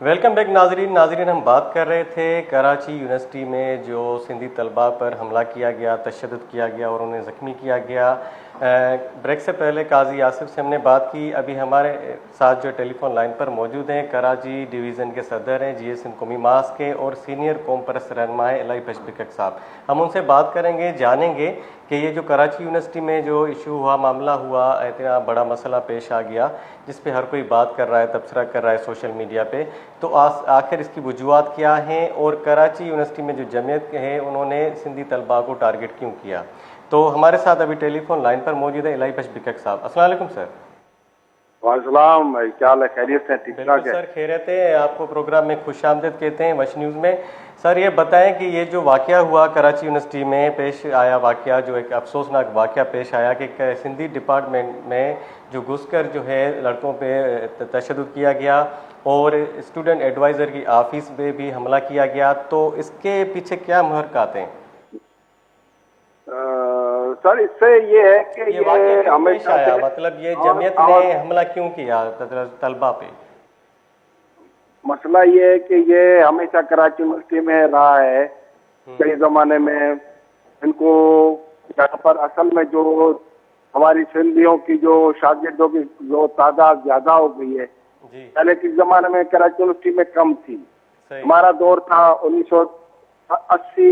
Welcome back नाजरीन। हम बात कर रहे थे कराची यूनिवर्सिटी में जो सिंधी तलबा पर हमला किया गया, तशद्दुद किया गया और उन्हें ज़ख्मी किया गया। ब्रेक से पहले काजी आसिफ से हमने बात की। अभी हमारे साथ जो टेलीफोन लाइन पर मौजूद हैं कराची डिवीज़न के सदर हैं GS सिंध कौमी मास के और सीनियर कौम परस्त रहनुमा है इलाही बशबिकक साहब। हम उनसे बात करेंगे, जानेंगे कि ये जो कराची यूनिवर्सिटी में जो इशू हुआ, मामला हुआ, इतना बड़ा मसला पेश आ गया जिस पे हर कोई बात कर रहा है, तबसरा कर रहा है सोशल मीडिया पे, तो आखिर इसकी वजूहात क्या हैं और कराची यूनिवर्सिटी में जो जमीयत है उन्होंने सिंधी तलबा को टारगेट क्यों किया। तो हमारे साथ अभी टेलीफोन लाइन पर मौजूद है इलाही बशबिकक साहब। अस्सलाम वालेकुम सर। वालेकुम, क्या हाल है? खैरियत से? ठीक ठाक है सर, खैरियत है। आपको प्रोग्राम में खुशामदीद कहते हैं वश न्यूज़ में। सर ये बताएं कि ये जो वाक़या हुआ कराची यूनिवर्सिटी में पेश आया, वाक़या जो एक अफसोसनाक वाक़या पेश आया कि सिंधी डिपार्टमेंट में जो घुसकर जो है लड़कों पे तशद्दुद किया गया और स्टूडेंट एडवाइज़र की ऑफिस पे भी हमला किया गया, तो इसके पीछे क्या महरक़ात हैं? सर, इससे ये है कि ये हमेशा आया, मतलब ये जमीयत ने हमला क्यों किया तलबा पे? मसला ये है कि ये हमेशा कराची यूनिवर्सिटी में रहा है। कई जमाने में इनको यहाँ पर असल में जो हमारी सिंधियों की जो शागिर्दों की जो तादाद ज्यादा हो गई है, पहले के जमाने में कराची यूनिवर्सिटी में कम थी। हमारा दौर था 1980,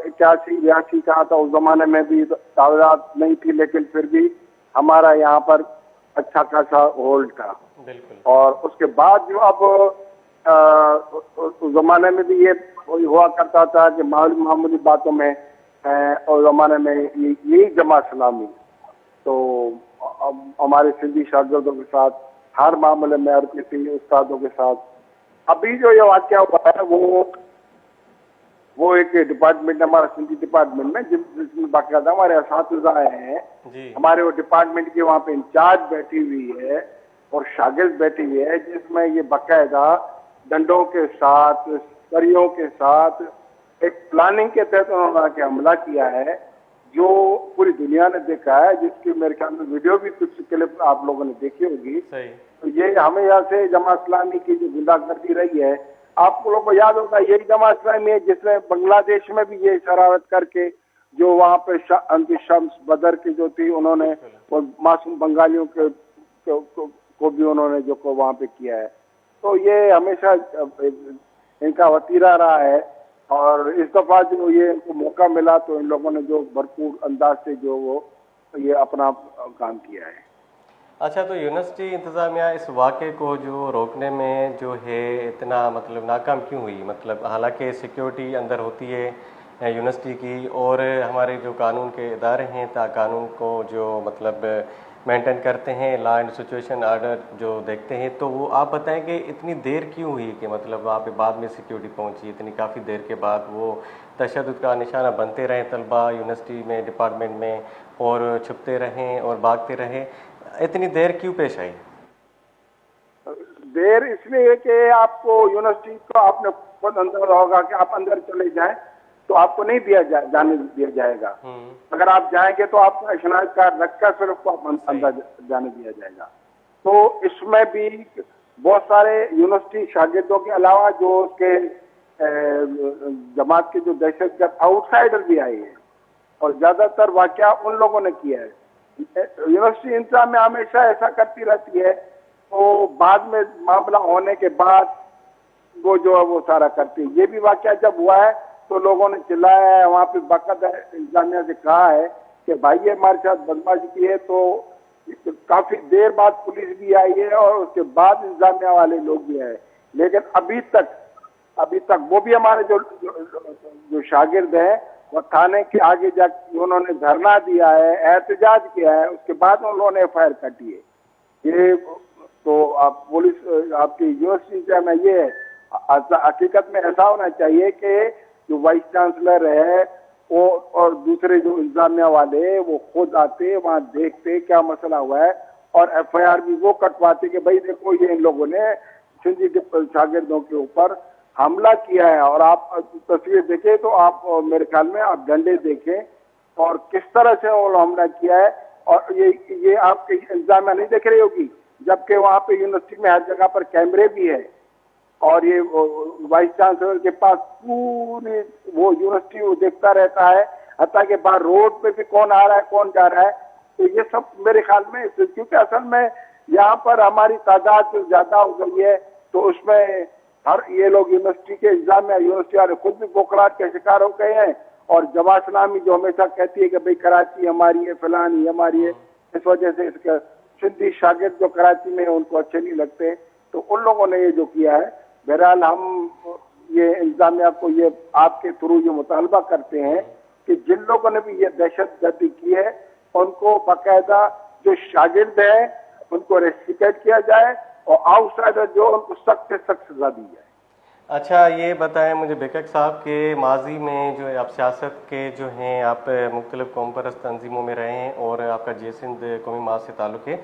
81, 82 का, तो उस जमाने में भी तादाद नहीं थी, लेकिन फिर भी हमारा यहाँ पर अच्छा खासा होल्ड था। और उसके बाद जो अब उस जमाने में भी ये हुआ करता था कि मामूली बातों में और जमाने में यही जमा सलामी, तो अब हमारे सिंधी शागिर्दों के साथ हर मामले में और किसी उस्तादों के साथ अभी जो ये वाक़या हुआ है वो एक डिपार्टमेंट, हमारा सिंधी डिपार्टमेंट में जिसमें बाकायदा हमारे असातिज़ा हैं, हमारे वो डिपार्टमेंट की वहाँ पे इंचार्ज बैठी हुई है और शागिर्द बैठी हुई है, जिसमें ये बाकायदा डंडों के साथ, सरियों के साथ एक प्लानिंग के तहत उन्होंने हमला किया है, जो पूरी दुनिया ने देखा है, जिसकी मेरे ख्याल में वीडियो भी कुछ क्लिप आप लोगों ने देखी होगी। तो ये हमें यहाँ से जमा इस्लामी की जो गुंडागर्दी रही है, आप लोगों को याद होगा, यही जमा इस्लामी है जिसने बांग्लादेश में भी ये शरारत करके जो वहाँ पे शम्स बदर की जो थी, उन्होंने और मासूम बंगालियों को भी उन्होंने जो को वहाँ पे किया है। तो ये हमेशा इनका वतीरा रहा है और इस दफा जो ये इनको मौका मिला तो इन लोगों ने जो भरपूर अंदाज से जो वो ये अपना काम किया है। अच्छा, तो यूनिवर्सिटी इंतज़ामिया इस वाक़े को जो रोकने में जो है इतना मतलब नाकाम क्यों हुई? मतलब हालांकि सिक्योरिटी अंदर होती है यूनिवर्सिटी की और हमारे जो कानून के इदारे हैं कानून को जो मतलब मेंटेन करते हैं, लॉ एंड सिचुएशन ऑर्डर जो देखते हैं, तो वो आप बताएं कि इतनी देर क्यों हुई कि मतलब वहाँ पे बाद में सिक्योरिटी पहुँची, इतनी काफ़ी देर के बाद वो तशद्दुद का निशाना बनते रहे तलबा यूनिवर्सिटी में, डिपार्टमेंट में, और छुपते रहें और भागते रहे, इतनी देर क्यों पेश आई? देर इसलिए कि आपको यूनिवर्सिटी को आपने खुद अंदर होगा कि आप अंदर चले जाएं तो आपको नहीं जाने दिया जाएगा। अगर आप जाएंगे तो आपका शनाख्त कार्ड रखकर फिर उसको अंदर जाने दिया जाएगा। तो इसमें भी बहुत सारे यूनिवर्सिटी शागिर्दों के अलावा जो उसके जमात के जो दहशतगर्द आउटसाइडर भी आए हैं और ज्यादातर वाकया उन लोगों ने किया है। यूनिवर्सिटी इंतजाम में हमेशा ऐसा करती रहती है, तो बाद में मामला होने के बाद वो जो है वो सारा करती है। ये भी वाकया जब हुआ है तो लोगों ने चिल्लाया है, वहाँ पे बाकायदा इंतजामिया से कहा है कि भाई ये हमारे साथ बदमाशी की है, तो काफी देर बाद पुलिस भी आई है और उसके बाद इंतजामिया वाले लोग भी आए, लेकिन अभी तक वो भी हमारे जो शागिर्द हैं वो थाने के आगे जाकर उन्होंने धरना दिया है, एहतजाज किया है, उसके बाद उन्होंने FIR काटी है। ये तो आप पुलिस आपकी यूनिवर्सिटी में ये है, हकीकत में ऐसा होना चाहिए कि जो वाइस चांसलर है वो और दूसरे जो इंतजामिया वाले वो खुद आते वहाँ देखते क्या मसला हुआ है और FIR भी वो कटवाते कि भाई देखो ये इन लोगों ने सिंधी शागिर्दों के ऊपर हमला किया है। और आप तस्वीर देखें तो आप मेरे ख्याल में आप डंडे देखें और किस तरह से वो हमला किया है, और ये आपके इंतजामिया नहीं देख रही होगी, जबकि वहाँ पे यूनिवर्सिटी में हर जगह पर कैमरे भी है और ये वाइस चांसलर के पास पूरी वो यूनिवर्सिटी वो देखता रहता है, हत्ता के बाहर रोड पे भी कौन आ रहा है कौन जा रहा है। तो ये सब मेरे ख्याल में, क्योंकि असल में यहाँ पर हमारी तादाद जो ज्यादा हो गई है, तो उसमें हर ये लोग यूनिवर्सिटी के एग्जाम में यूनिवर्सिटी वाले खुद भी बोखलाहट के शिकार हो गए हैं। और जमात इस्लामी जो हमेशा कहती है कि भाई कराची हमारी है, फलानी हमारी है, इस वजह से इसका सिंधी शागिर्द जो कराची में है उनको अच्छे नहीं लगते, तो उन लोगों ने ये जो किया है। बहरहाल हम ये इंतजामिया को ये आपके थ्रू ये मुतालबा करते हैं कि जिन लोगों ने भी ये दहशत गर्दी की है उनको बाकायदा जो शागिर्द है उनको रेस्ट्रिकेट किया जाए और आउटसाइडर जो उनको सख्त से सख्त सजा दी जाए। अच्छा, ये बताएं मुझे बेकक साहब के माजी में जो है आप सियासत के जो हैं, आप मुख्तलिफ कौम परस्त तंजीमों में रहे हैं और आपका जे सिंध कौमी माज से ताल्लुक़ है,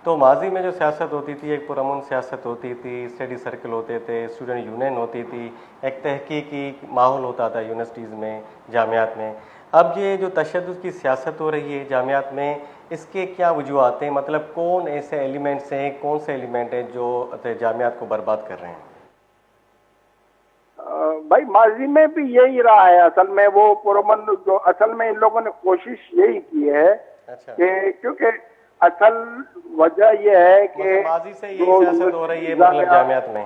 तो माजी में जो सियासत होती थी एक पुरअमन सियासत होती थी, स्टडी सर्कल होते थे, स्टूडेंट यूनियन होती थी, एक तहकीकी माहौल होता था यूनिवर्सिटीज़ में, जामियात में। अब ये जो तशद्दुद की सियासत हो रही है जामियात में, इसके क्या वजूहात हैं? मतलब कौन ऐसे एलिमेंट्स हैं, कौन से एलिमेंट हैं जो जामियात को बर्बाद कर रहे हैं? भाई माजी में भी यही रहा है। असल में वो पुरअमन जो असल में इन लोगों ने कोशिश यही की है अच्छा, कि क्योंकि असल वजह यह है कि मतलब माजी से यही सियासत हो रही है मतलब जामियात में।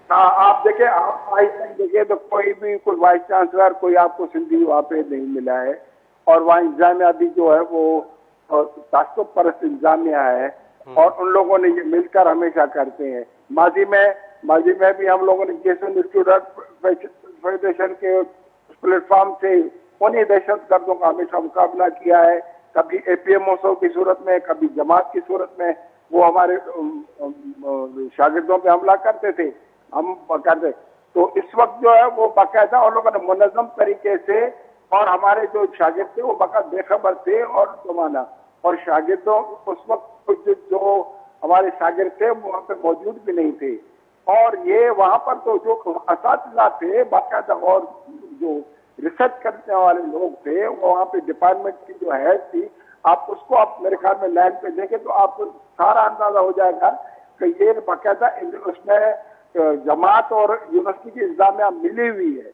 हाँ, आप देखें, आप आज तक देखें तो कोई वाइस चांसलर कोई आपको सिंधी वहाँ पे नहीं मिला है। और वहाँ इंतजामिया भी जो है वो तासुब परस्त इंतजामिया है और उन लोगों ने ये मिलकर हमेशा करते हैं। माजी में भी हम लोगों ने जैसे स्टूडेंट फेडरेशन के प्लेटफॉर्म से उन्हीं दहशत गर्दों का हमेशा मुकाबला किया है। कभी APMO की सूरत में, कभी जमात की सूरत में वो हमारे शागिर्दों पे हमला करते थे, हम करते। तो इस वक्त जो है वो बाकायदा उन लोगों ने मुनज़्ज़म तरीके से, और हमारे जो शागिर्द थे वो बाकायदा बेखबर थे और जमाना और शागिर्दों उस वक्त जो हमारे शागिर्द थे वो वहाँ पे मौजूद भी नहीं थे। और ये वहाँ पर तो जो असातिज़ा थे बाकायदा और जो रिसर्च करने वाले लोग थे, वो वहाँ पे डिपार्टमेंट की जो हेड थी, आप उसको आप मेरे ख्याल में लाइन पे देखें तो आपको सारा अंदाजा हो जाएगा कि ये बाकायदा उसमें जमात और यूनिवर्सिटी की इंतजामिया मिली हुई है।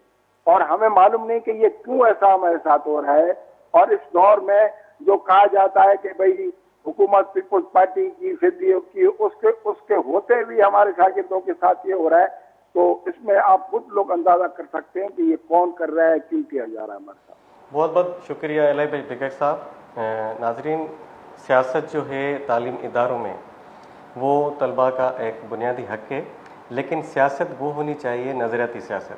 और हमें मालूम नहीं कि ये क्यों ऐसा हमारे साथ हो रहा है। और इस दौर में जो कहा जाता है कि भाई हुकूमत पीपुल्स पार्टी की सिद्धियों की, उसके होते भी हमारे शागिर्दों के साथ ये हो रहा है, तो इसमें आप खुद लोग अंदाजा कर सकते हैं कि ये कौन कर रहा है, क्यों किया जा रहा है हमारे साथ। बहुत बहुत शुक्रिया एलआई भाई बेकक साहब। नाजरीन, सियासत जो है तालीम इदारों में वो तलबा का एक बुनियादी हक है, लेकिन सियासत वो होनी चाहिए नज़रियाती सियासत,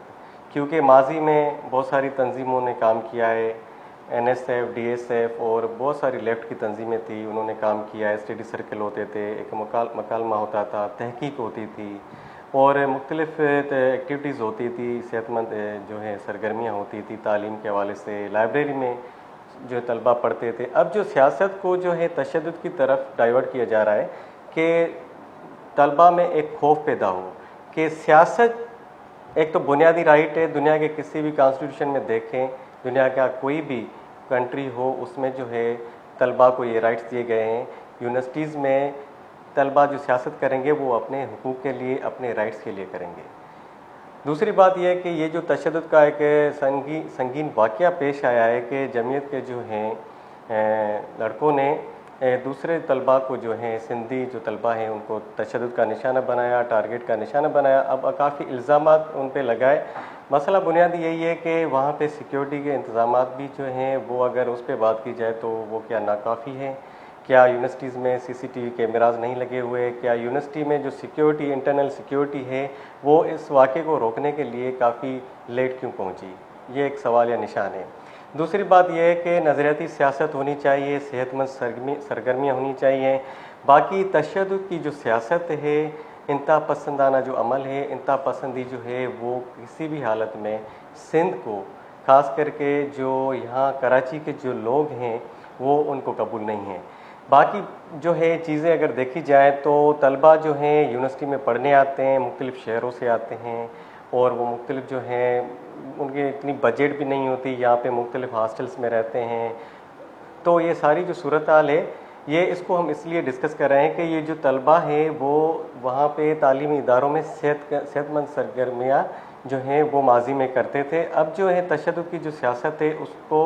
क्योंकि माजी में बहुत सारी तंजीमों ने काम किया है, NSF, DSF और बहुत सारी लेफ्ट की तंजीमें थी, उन्होंने काम किया है। स्टडी सर्कल होते थे, एक मकालमा होता था, तहकीक होती थी और मुख्तलिफ एक्टिविटीज़ होती थी, सेहतमंद जो है सरगर्मियाँ होती थी तालीम के हवाले से, लाइब्रेरी में जो तलबा पढ़ते थे। अब जो सियासत को जो है तशद्दुद की तरफ डाइवर्ट किया जा रहा है कि तलबा में एक खौफ पैदा हो कि सियासत एक तो बुनियादी राइट है। दुनिया के किसी भी कॉन्स्टिट्यूशन में देखें, दुनिया का कोई भी कंट्री हो, उसमें जो है तलबा को ये राइट्स दिए गए हैं। यूनिवर्सिटीज़ में तलबा जो सियासत करेंगे वो अपने हुकूक के लिए, अपने राइट्स के लिए करेंगे। दूसरी बात यह है कि ये जो तशद्दुद का एक संगीन वाक़या पेश आया है कि जमीयत के जो हैं लड़कों ने दूसरे तलबा को जो हैं, सिंधी जो तलबा हैं उनको तशद्दुद का निशाना बनाया, टारगेट का निशाना बनाया। अब काफ़ी इल्ज़ामात उन पे लगाए। मसला बुनियादी यही है कि वहाँ पे सिक्योरिटी के इंतज़ामात भी जो हैं वो अगर उस पर बात की जाए तो वो क्या नाकाफ़ी है? क्या यूनिवर्सिटीज़ में CCTV कैमराज नहीं लगे हुए? क्या यूनिवर्सिटी में जो सिक्योरिटी, इंटरनल सिक्योरिटी है, वो इस वाक़े को रोकने के लिए काफ़ी लेट क्यों पहुँची? ये एक सवाल या निशान है। दूसरी बात यह है कि नज़रियाती सियासत होनी चाहिए, सेहतमंद सरगर्मियाँ होनी चाहिए। बाकी तशद्दुद की जो सियासत है, इंतहा पसंदाना जो अमल है, इंतहा पसंदी जो है वो किसी भी हालत में सिंध को, ख़ास करके जो यहाँ कराची के जो लोग हैं वो उनको कबूल नहीं है। बाकी जो है चीज़ें अगर देखी जाए तो तलबा जो हैं यूनिवर्सिटी में पढ़ने आते हैं, मुख्तलिफ़ शहरों से आते हैं और वो मुख्तलिफ़ जो हैं उनकी इतनी बजट भी नहीं होती, यहाँ पे मुख्तलिफ़ हॉस्टल्स में रहते हैं। तो ये सारी जो सूरत हाल है ये इसको हम इसलिए डिस्कस कर रहे हैं कि ये जो तलबा है वो वहाँ पे तालीमी इदारों में सेहतमंद सरगर्मियाँ जो हैं वो माजी में करते थे। अब जो है तशद्दुद की जो सियासत है उसको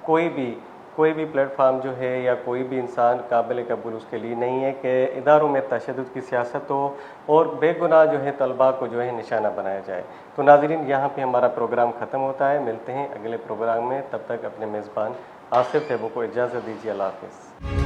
कोई भी प्लेटफार्म जो है या कोई भी इंसान काबिल कबूल उसके लिए नहीं है कि इदारों में तशद्दुद की सियासत हो और बेगुनाह जो है तलबा को जो है निशाना बनाया जाए। तो नाज़रीन, यहाँ पे हमारा प्रोग्राम ख़त्म होता है। मिलते हैं अगले प्रोग्राम में, तब तक अपने मेज़बान आसिफ है वो को इजाज़त दीजिए। अल्लाह हाफ़िज़।